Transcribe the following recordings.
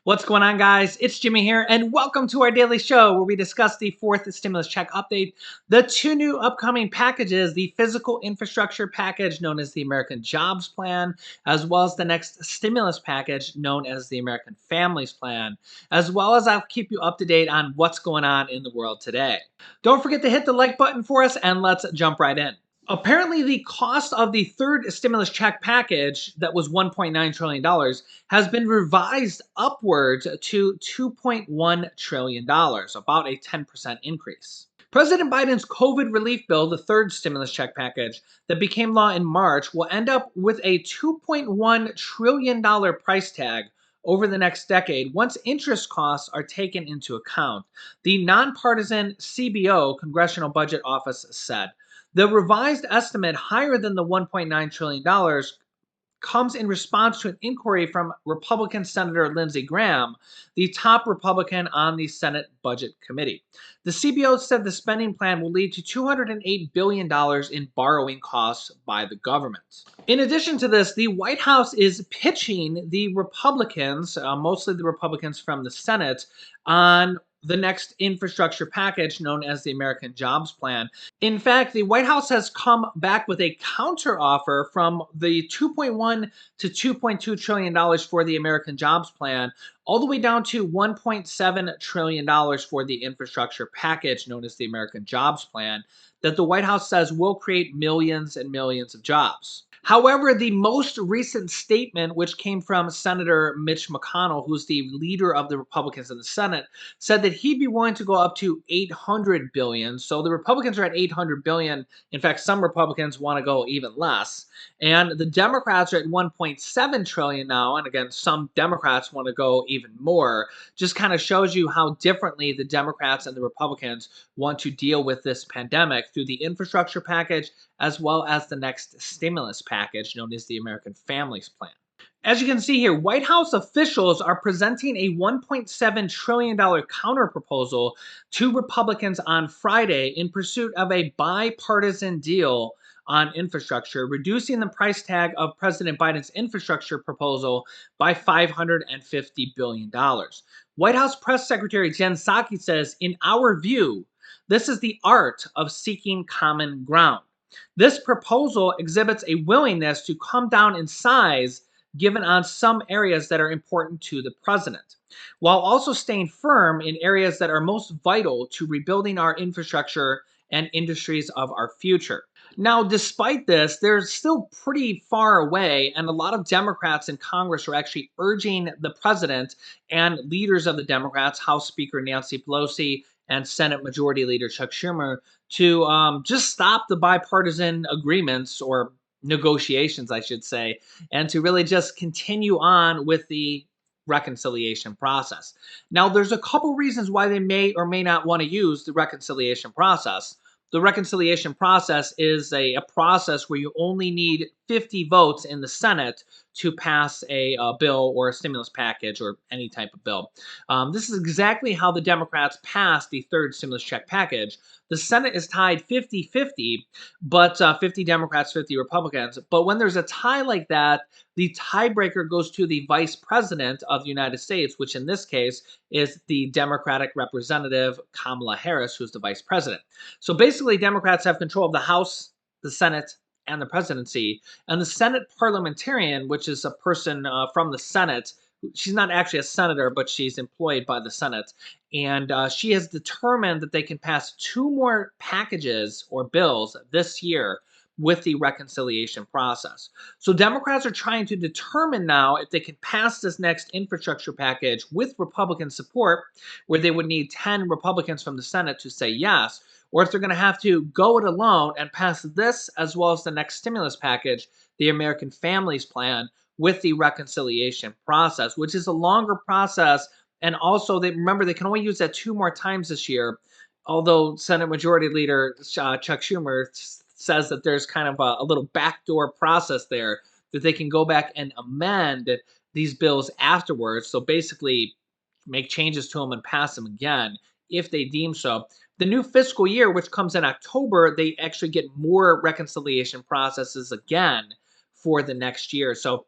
What's going on, guys? It's Jimmy here, and welcome to our daily show where we discuss the fourth stimulus check update, the two new upcoming packages, the physical infrastructure package known as the American Jobs Plan, as well as the next stimulus package known as the American Families Plan, as well as I'll keep you up to date on what's going on in the world today. Don't forget to hit the like button for us, and let's jump right in. Apparently, the cost of the third stimulus check package that was $1.9 trillion has been revised upwards to $2.1 trillion, about a 10% increase. President Biden's COVID relief bill, the third stimulus check package that became law in March, will end up with a $2.1 trillion price tag over the next decade once interest costs are taken into account, the nonpartisan CBO, Congressional Budget Office, said. The revised estimate, higher than the $1.9 trillion, comes in response to an inquiry from Republican Senator Lindsey Graham, the top Republican on the Senate Budget Committee. The CBO said the spending plan will lead to $208 billion in borrowing costs by the government. In addition to this, the White House is pitching the Republicans, mostly the Republicans from the Senate, on the next infrastructure package known as the American Jobs Plan. In fact, the White House has come back with a counteroffer from the $2.1 to $2.2 trillion for the American Jobs Plan, all the way down to $1.7 trillion for the infrastructure package known as the American Jobs Plan, that the White House says will create millions and millions of jobs. However, the most recent statement, which came from Senator Mitch McConnell, who's the leader of the Republicans in the Senate, said that he'd be willing to go up to $800 billion. So the Republicans are at $800 billion. In fact, some Republicans want to go even less. And the Democrats are at $1.7 trillion now. And again, some Democrats want to go even more. Just kind of shows you how differently the Democrats and the Republicans want to deal with this pandemic through the infrastructure package as well as the next stimulus package known as the American Families Plan. As you can see here, White House officials are presenting a $1.7 trillion counterproposal to Republicans on Friday in pursuit of a bipartisan deal on infrastructure, reducing the price tag of President Biden's infrastructure proposal by $550 billion. White House Press Secretary Jen Psaki says, "In our view, this is the art of seeking common ground. This proposal exhibits a willingness to come down in size given on some areas that are important to the president, while also staying firm in areas that are most vital to rebuilding our infrastructure and industries of our future." Now, despite this, they're still pretty far away, and a lot of Democrats in Congress are actually urging the president and leaders of the Democrats, House Speaker Nancy Pelosi and Senate Majority Leader Chuck Schumer, to just stop the bipartisan agreements or negotiations, I should say, and to really just continue on with the reconciliation process. Now, there's a couple reasons why they may or may not want to use the reconciliation process. The reconciliation process is a process where you only need 50 votes in the Senate to pass a bill or a stimulus package or any type of bill. This is exactly how the Democrats passed the third stimulus check package. The Senate is tied 50-50, but 50 Democrats, 50 Republicans. But when there's a tie like that, the tiebreaker goes to the Vice President of the United States, which in this case is the Democratic Representative Kamala Harris, who's the Vice President. So basically, Democrats have control of the House, the Senate, and the presidency. And the Senate parliamentarian, which is a person from the Senate, she's not actually a senator, but she's employed by the Senate. And she has determined that they can pass two more packages or bills this year with the reconciliation process. So Democrats are trying to determine now if they can pass this next infrastructure package with Republican support, where they would need 10 Republicans from the Senate to say yes, or if they're going to have to go it alone and pass this as well as the next stimulus package, the American Families Plan, with the reconciliation process, which is a longer process. And also, remember, they can only use that two more times this year, although Senate Majority Leader Chuck Schumer says that there's kind of a little backdoor process there that they can go back and amend these bills afterwards. So basically make changes to them and pass them again if they deem so. The new fiscal year, which comes in October, they actually get more reconciliation processes again for the next year. So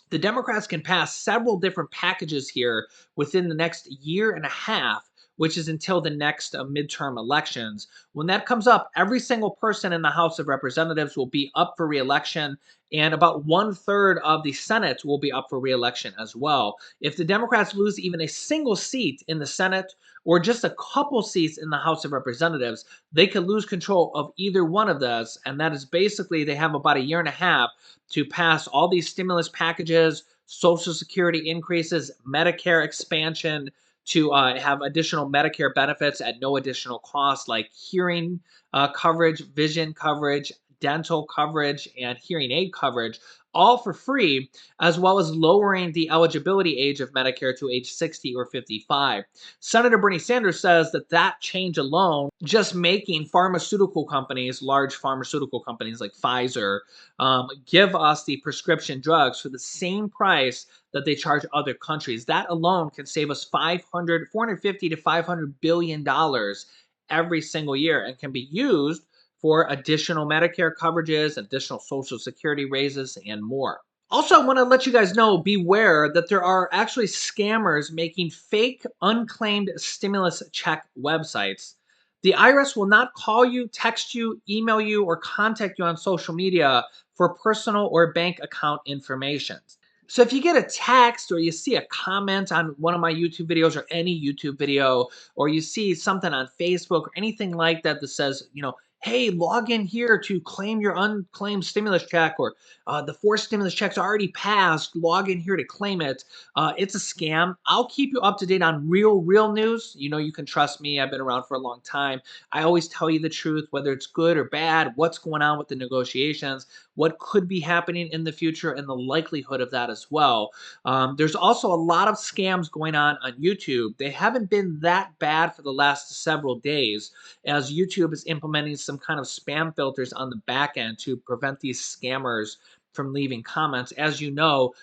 The Democrats can pass several different packages here within the next year and a half, which is until the next midterm elections. When that comes up, every single person in the House of Representatives will be up for reelection, and about 1/3 of the Senate will be up for reelection as well. If the Democrats lose even a single seat in the Senate or just a couple seats in the House of Representatives, they could lose control of either one of those. And that is basically they have about a year and a half to pass all these stimulus packages, Social Security increases, Medicare expansion, to have additional Medicare benefits at no additional cost, like hearing coverage, vision coverage, dental coverage, and hearing aid coverage, all for free, as well as lowering the eligibility age of Medicare to age 60 or 55. Senator Bernie Sanders says that that change alone, just making pharmaceutical companies, large pharmaceutical companies like Pfizer, give us the prescription drugs for the same price that they charge other countries. That alone can save us 450 to 500 billion dollars every single year, and can be used for additional Medicare coverages, additional Social Security raises, and more. Also, I want to let you guys know, beware that there are actually scammers making fake unclaimed stimulus check websites. The IRS will not call you, text you, email you, or contact you on social media for personal or bank account information. So if you get a text or you see a comment on one of my YouTube videos or any YouTube video, or you see something on Facebook or anything like that that says, hey, log in here to claim your unclaimed stimulus check, or the fourth stimulus check's already passed, log in here to claim it. It's a scam. I'll keep you up to date on real news. You can trust me. I've been around for a long time. I always tell you the truth, whether it's good or bad, what's going on with the negotiations, what could be happening in the future, and the likelihood of that as well. There's also a lot of scams going on YouTube. They haven't been that bad for the last several days, as YouTube is implementing some kind of spam filters on the back end to prevent these scammers from leaving comments. As you know,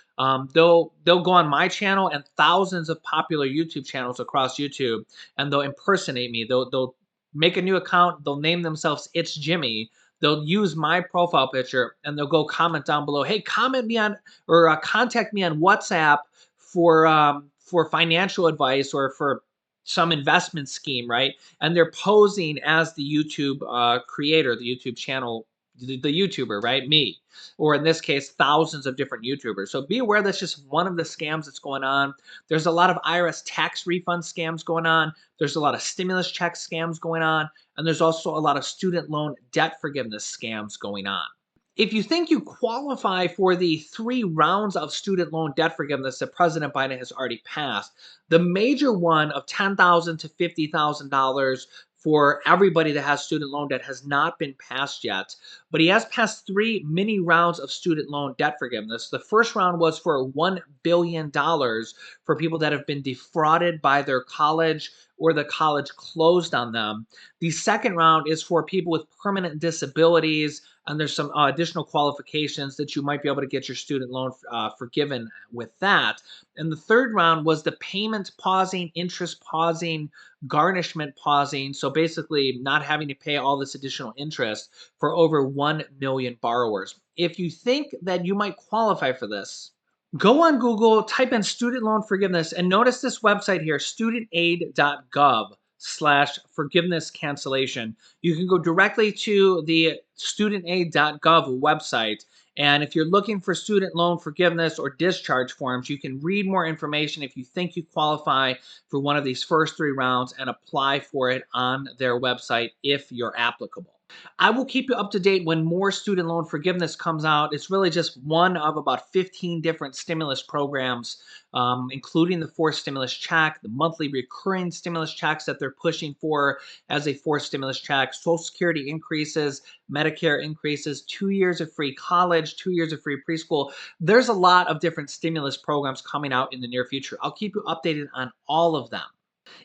they'll go on my channel and thousands of popular YouTube channels across YouTube, and they'll impersonate me. They'll make a new account. They'll name themselves It's Jimmy. They'll use my profile picture and they'll go comment down below. Hey, comment me on, or contact me on WhatsApp for financial advice or for some investment scheme, right? And they're posing as the YouTube creator, the YouTube channel, the YouTuber, right? Me, or in this case, thousands of different YouTubers. So be aware that's just one of the scams that's going on. There's a lot of IRS tax refund scams going on. There's a lot of stimulus check scams going on. And there's also a lot of student loan debt forgiveness scams going on. If you think you qualify for the 3 rounds of student loan debt forgiveness that President Biden has already passed, the major one of $10,000 to $50,000 for everybody that has student loan debt has not been passed yet, but he has passed 3 mini rounds of student loan debt forgiveness. The first round was for $1 billion for people that have been defrauded by their college or the college closed on them. The second round is for people with permanent disabilities, and there's some additional qualifications that you might be able to get your student loan forgiven with that. And the third round was the payment pausing, interest pausing, garnishment pausing. So basically not having to pay all this additional interest for over 1 million borrowers. If you think that you might qualify for this, go on Google, type in student loan forgiveness, and notice this website here, studentaid.gov/forgiveness cancellation. You can go directly to the studentaid.gov website. And if you're looking for student loan forgiveness or discharge forms, you can read more information if you think you qualify for one of these first 3 rounds and apply for it on their website if you're applicable. I will keep you up to date when more student loan forgiveness comes out. It's really just one of about 15 different stimulus programs, including the 4th stimulus check, the monthly recurring stimulus checks that they're pushing for as a 4th stimulus check, Social Security increases, Medicare increases, 2 years of free college, 2 years of free preschool. There's a lot of different stimulus programs coming out in the near future. I'll keep you updated on all of them,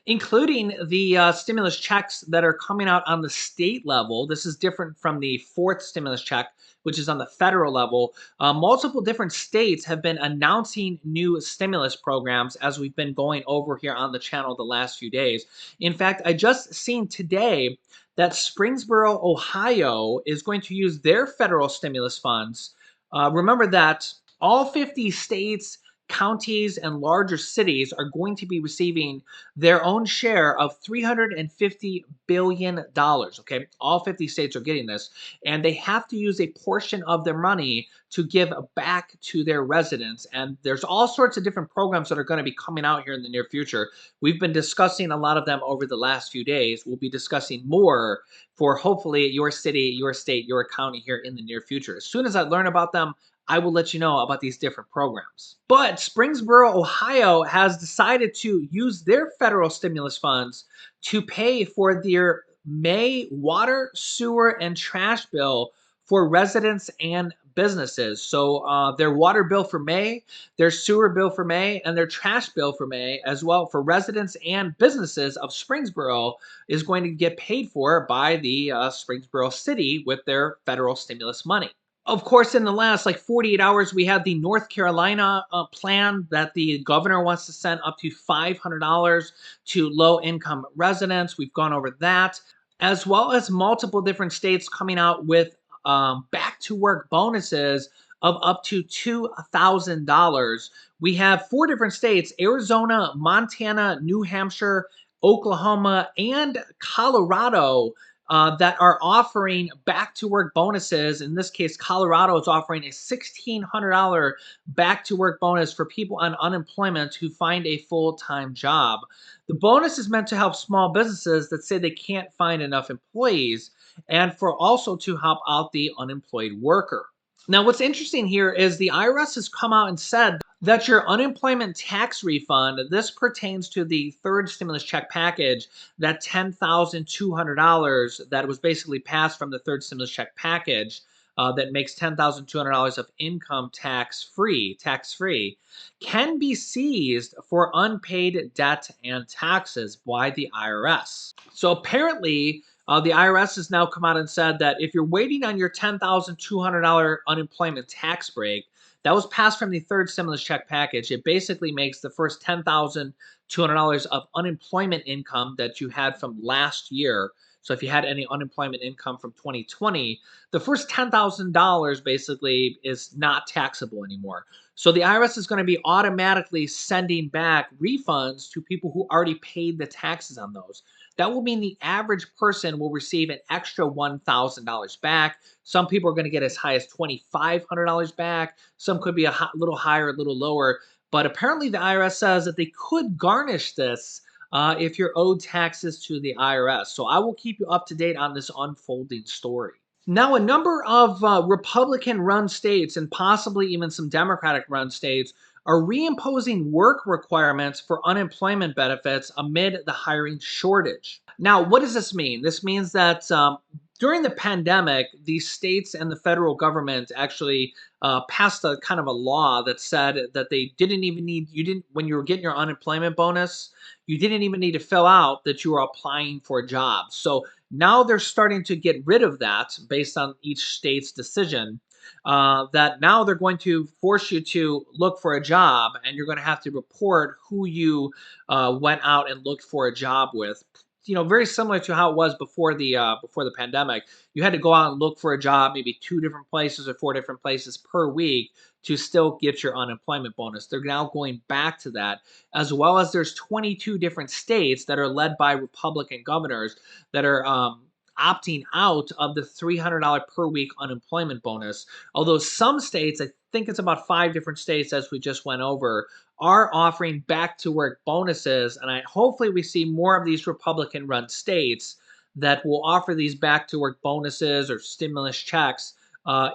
including the stimulus checks that are coming out on the state level. This is different from the 4th stimulus check, which is on the federal level. Multiple different states have been announcing new stimulus programs as we've been going over here on the channel the last few days. In fact, I just seen today that Springboro, Ohio is going to use their federal stimulus funds. Remember that All 50 states, counties, and larger cities are going to be receiving their own share of $350 billion. Okay. All 50 states are getting this, and they have to use a portion of their money to give back to their residents. And there's all sorts of different programs that are going to be coming out here in the near future. We've been discussing a lot of them over the last few days. We'll be discussing more for hopefully your city, your state, your county here in the near future. As soon as I learn about them, I will let you know about these different programs. But Springsboro, Ohio has decided to use their federal stimulus funds to pay for their May water, sewer, and trash bill for residents and businesses. So their water bill for May, their sewer bill for May, and their trash bill for May, as well for residents and businesses of Springsboro, is going to get paid for by the Springsboro city with their federal stimulus money. Of course, in the last like 48 hours, we had the North Carolina plan that the governor wants to send up to $500 to low income residents. We've gone over that, as well as multiple different states coming out with back to work bonuses of up to $2,000. We have 4 different states: Arizona, Montana, New Hampshire, Oklahoma, and Colorado, that are offering back to work bonuses. In this case, Colorado is offering a $1,600 back to work bonus for people on unemployment who find a full time job. The bonus is meant to help small businesses that say they can't find enough employees, and for also to help out the unemployed worker. Now, what's interesting here is the IRS has come out and said that your unemployment tax refund, this pertains to the third stimulus check package, that $10,200 that was basically passed from the third stimulus check package, that makes $10,200 of income tax free, can be seized for unpaid debt and taxes by the IRS. So apparently, the IRS has now come out and said that if you're waiting on your $10,200 unemployment tax break, that was passed from the third stimulus check package. It basically makes the first $10,200 of unemployment income that you had from last year. So if you had any unemployment income from 2020, the first $10,000 basically is not taxable anymore. So the IRS is going to be automatically sending back refunds to people who already paid the taxes on those. That will mean the average person will receive an extra $1,000 back. Some people are going to get as high as $2,500 back. Some could be a little higher, a little lower. But apparently, the IRS says that they could garnish this if you're owed taxes to the IRS. So I will keep you up to date on this unfolding story. Now, a number of Republican run states and possibly even some Democratic run states are reimposing work requirements for unemployment benefits amid the hiring shortage. Now, what does this mean? This means that during the pandemic, the states and the federal government actually passed a kind of a law that said that they didn't even need, you didn't, when you were getting your unemployment bonus, you didn't even need to fill out that you were applying for a job. So now they're starting to get rid of that based on each state's decision. That now they're going to force you to look for a job, and you're going to have to report who you went out and looked for a job with. You know, very similar to how it was before the pandemic. You had to go out and look for a job, maybe 2 different places or 4 different places per week to still get your unemployment bonus. They're now going back to that, as well as there's 22 different states that are led by Republican governors that are opting out of the $300 per week unemployment bonus. Although some states, I think it's about 5 different states, as we just went over, are offering back to work bonuses. And hopefully we see more of these Republican run states that will offer these back to work bonuses or stimulus checks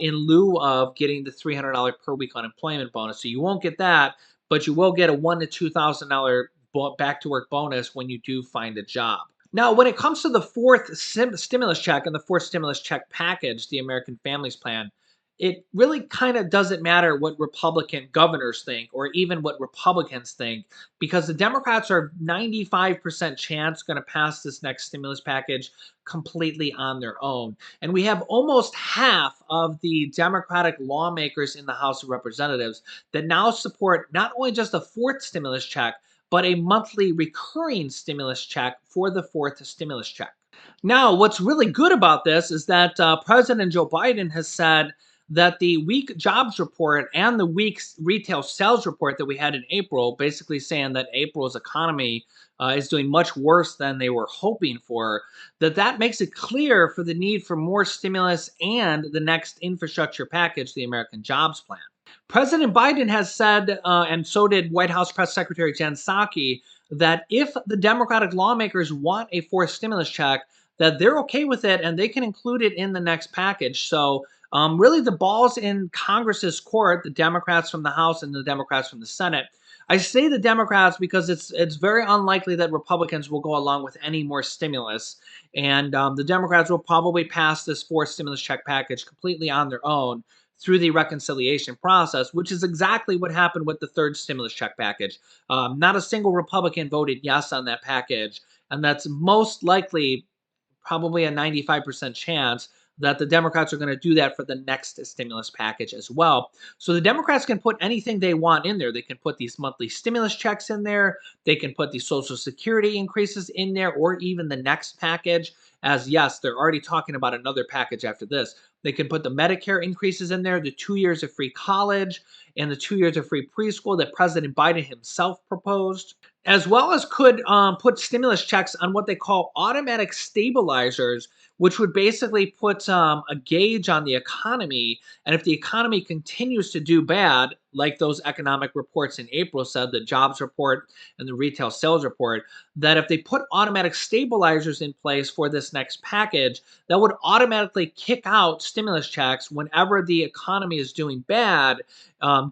in lieu of getting the $300 per week unemployment bonus. So you won't get that, but you will get a $1,000 to $2,000 back to work bonus when you do find a job. Now, when it comes to the fourth stimulus check and the fourth stimulus check package, the American Families Plan, it really kind of doesn't matter what Republican governors think or even what Republicans think, because the Democrats are 95% chance going to pass this next stimulus package completely on their own. And we have almost half of the Democratic lawmakers in the House of Representatives that now support not only just the fourth stimulus check, but a monthly recurring stimulus check for the fourth stimulus check. Now, what's really good about this is that President Joe Biden has said that the weak jobs report and the weak retail sales report that we had in April, basically saying that April's economy is doing much worse than they were hoping for, that makes it clear for the need for more stimulus and the next infrastructure package, the American Jobs Plan. President Biden has said, and so did White House Press Secretary Jen Psaki, that if the Democratic lawmakers want a fourth stimulus check, that they're okay with it and they can include it in the next package. So, really, the ball's in Congress's court, the Democrats from the House and the Democrats from the Senate. I say the Democrats because it's very unlikely that Republicans will go along with any more stimulus, and the Democrats will probably pass this fourth stimulus check package completely on their own through the reconciliation process, which is exactly what happened with the third stimulus check package. Not a single Republican voted yes on that package, and that's most likely probably a 95% chance that the Democrats are going to do that for the next stimulus package as well. So the Democrats can put anything they want in there. They can put these monthly stimulus checks in there. They can put the Social Security increases in there, or even the next package. As yes, they're already talking about another package after this. They can put the Medicare increases in there, the 2 years of free college, and the 2 years of free preschool that President Biden himself proposed, as well as could put stimulus checks on what they call automatic stabilizers, which would basically put a gauge on the economy. And if the economy continues to do bad, like those economic reports in April said, the jobs report and the retail sales report, that if they put automatic stabilizers in place for this next package, that would automatically kick out stimulus checks whenever the economy is doing bad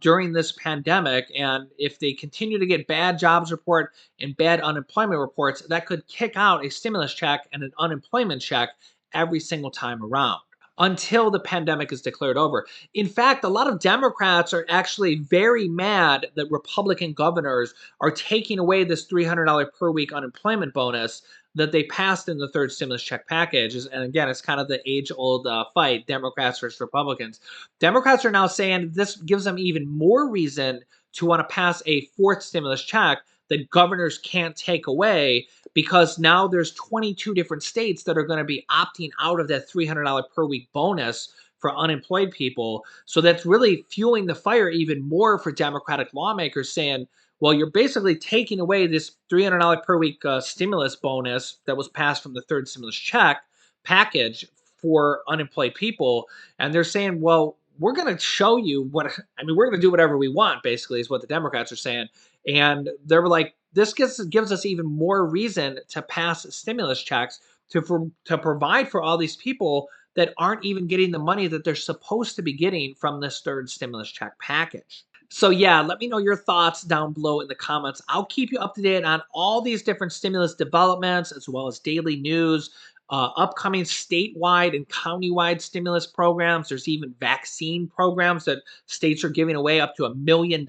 during this pandemic. And if they continue to get bad jobs report and bad unemployment reports, that could kick out a stimulus check and an unemployment check every single time around until the pandemic is declared over. In fact, a lot of Democrats are actually very mad that Republican governors are taking away this $300 per week unemployment bonus that they passed in the third stimulus check package. And again, it's kind of the age old fight, Democrats versus Republicans. Democrats are now saying this gives them even more reason to want to pass a fourth stimulus check that governors can't take away, because now there's 22 different states that are going to be opting out of that $300 per week bonus for unemployed people. So that's really fueling the fire even more for Democratic lawmakers, saying, well, you're basically taking away this $300 per week stimulus bonus that was passed from the third stimulus check package for unemployed people. And they're saying, well, we're going to show you we're going to do whatever we want, basically, is what the Democrats are saying. And they were like, this gives us even more reason to pass stimulus checks to provide for all these people that aren't even getting the money that they're supposed to be getting from this third stimulus check package. So yeah, let me know your thoughts down below in the comments. I'll keep you up to date on all these different stimulus developments, as well as daily news, upcoming statewide and countywide stimulus programs. There's even vaccine programs that states are giving away up to $1 million,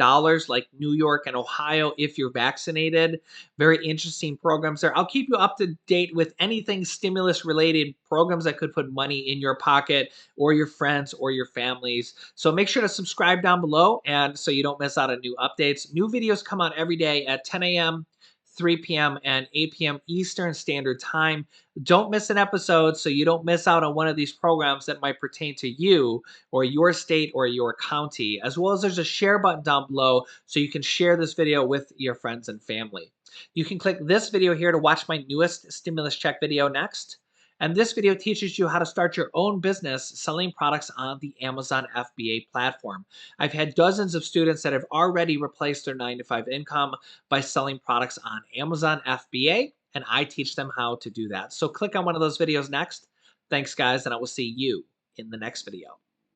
like New York and Ohio, if you're vaccinated. Very interesting programs there. I'll keep you up to date with anything stimulus related, programs that could put money in your pocket or your friends or your families. So make sure to subscribe down below, and so you don't miss out on new updates. New videos come out every day at 10 a.m., 3 p.m., and 8 p.m. Eastern Standard Time. Don't miss an episode so you don't miss out on one of these programs that might pertain to you or your state or your county, as well as there's a share button down below so you can share this video with your friends and family. You can click this video here to watch my newest stimulus check video next. And this video teaches you how to start your own business selling products on the Amazon FBA platform. I've had dozens of students that have already replaced their 9-to-5 income by selling products on Amazon FBA, and I teach them how to do that. So click on one of those videos next. Thanks, guys, and I will see you in the next video.